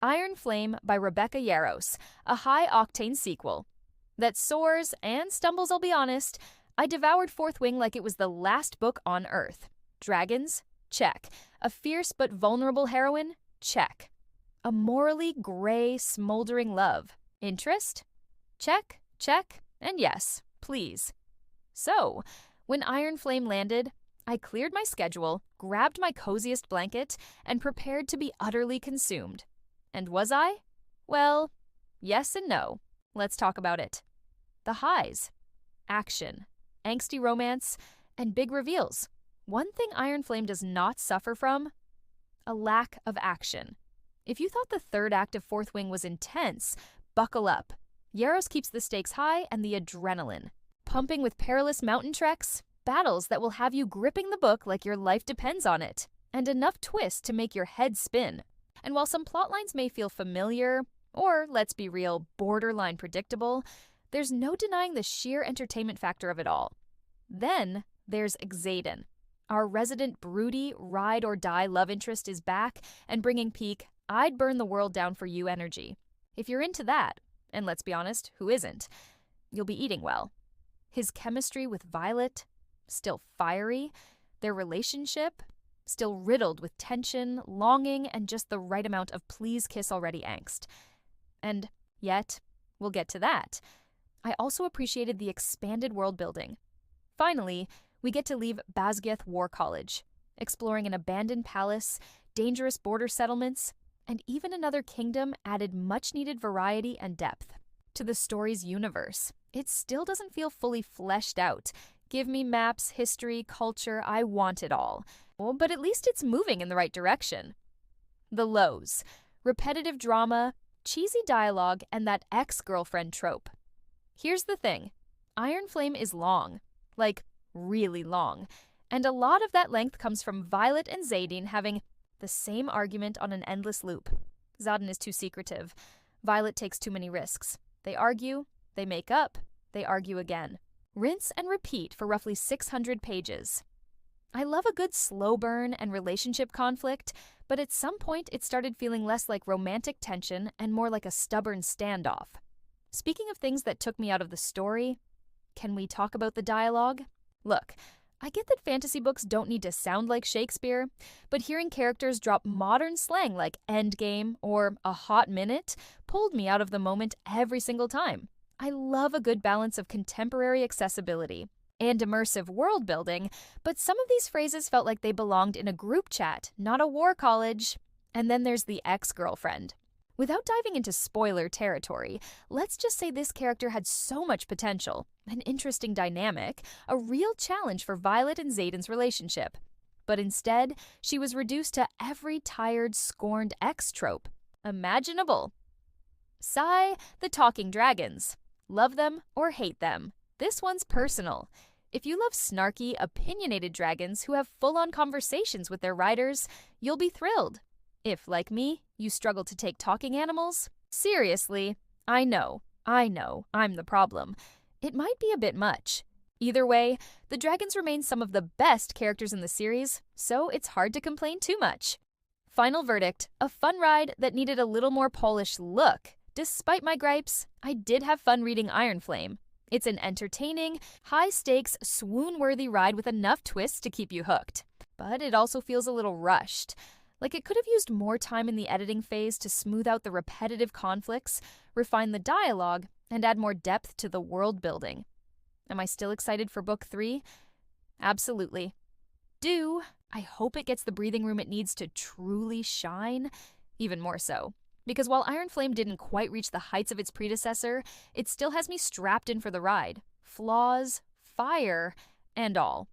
Iron Flame by Rebecca Yarros, a high-octane sequel that soars and stumbles, I'll be honest. I devoured Fourth Wing like it was the last book on Earth. Dragons? Check. A fierce but vulnerable heroine? Check. A morally gray, smoldering love. Interest? Check, check, and yes, please. So, when Iron Flame landed, I cleared my schedule, grabbed my coziest blanket, and prepared to be utterly consumed. And was I? Well, yes and no. Let's talk about it. The highs. Action. Angsty romance. And big reveals. One thing Iron Flame does not suffer from? A lack of action. If you thought the third act of Fourth Wing was intense, buckle up. Yarros keeps the stakes high and the adrenaline pumping with perilous mountain treks, battles that will have you gripping the book like your life depends on it, and enough twists to make your head spin. And while some plotlines may feel familiar, or, let's be real, borderline predictable, there's no denying the sheer entertainment factor of it all. Then there's Xaden. Our resident broody, ride-or-die love interest is back and bringing peak, I'd burn the world down for you energy. If you're into that, and let's be honest, who isn't, you'll be eating well. His chemistry with Violet, still fiery. Their relationship, still riddled with tension, longing, and just the right amount of please kiss already angst. And yet, we'll get to that. I also appreciated the expanded world building. Finally, we get to leave Basgiath War College, exploring an abandoned palace, dangerous border settlements, and even another kingdom added much-needed variety and depth to the story's universe. It still doesn't feel fully fleshed out. Give me maps, history, culture, I want it all. Well, but at least it's moving in the right direction. The lows. Repetitive drama, cheesy dialogue, and that ex-girlfriend trope. Here's the thing. Iron Flame is long. Like, really long. And a lot of that length comes from Violet and Xaden having the same argument on an endless loop. Xaden is too secretive. Violet takes too many risks. They argue, they make up, they argue again. Rinse and repeat for roughly 600 pages. I love a good slow burn and relationship conflict, but at some point it started feeling less like romantic tension and more like a stubborn standoff. Speaking of things that took me out of the story, can we talk about the dialogue? Look, I get that fantasy books don't need to sound like Shakespeare, but hearing characters drop modern slang like endgame or a hot minute pulled me out of the moment every single time. I love a good balance of contemporary accessibility and immersive world building, but some of these phrases felt like they belonged in a group chat, not a war college. And then there's the ex-girlfriend. Without diving into spoiler territory, let's just say this character had so much potential, an interesting dynamic, a real challenge for Violet and Xaden's relationship. But instead, she was reduced to every tired, scorned ex trope imaginable. Sigh, the talking dragons. Love them or hate them. This one's personal. If you love snarky, opinionated dragons who have full-on conversations with their riders, you'll be thrilled. If, like me, you struggle to take talking animals, seriously, I know, I'm the problem. It might be a bit much. Either way, the dragons remain some of the best characters in the series, so it's hard to complain too much. Final verdict, a fun ride that needed a little more polished look. Despite my gripes, I did have fun reading Iron Flame. It's an entertaining, high-stakes, swoon-worthy ride with enough twists to keep you hooked. But it also feels a little rushed. Like it could have used more time in the editing phase to smooth out the repetitive conflicts, refine the dialogue, and add more depth to the world building. Am I still excited for book 3? Absolutely. I hope it gets the breathing room it needs to truly shine, even more so. Because while Iron Flame didn't quite reach the heights of its predecessor, it still has me strapped in for the ride. Flaws, fire, and all.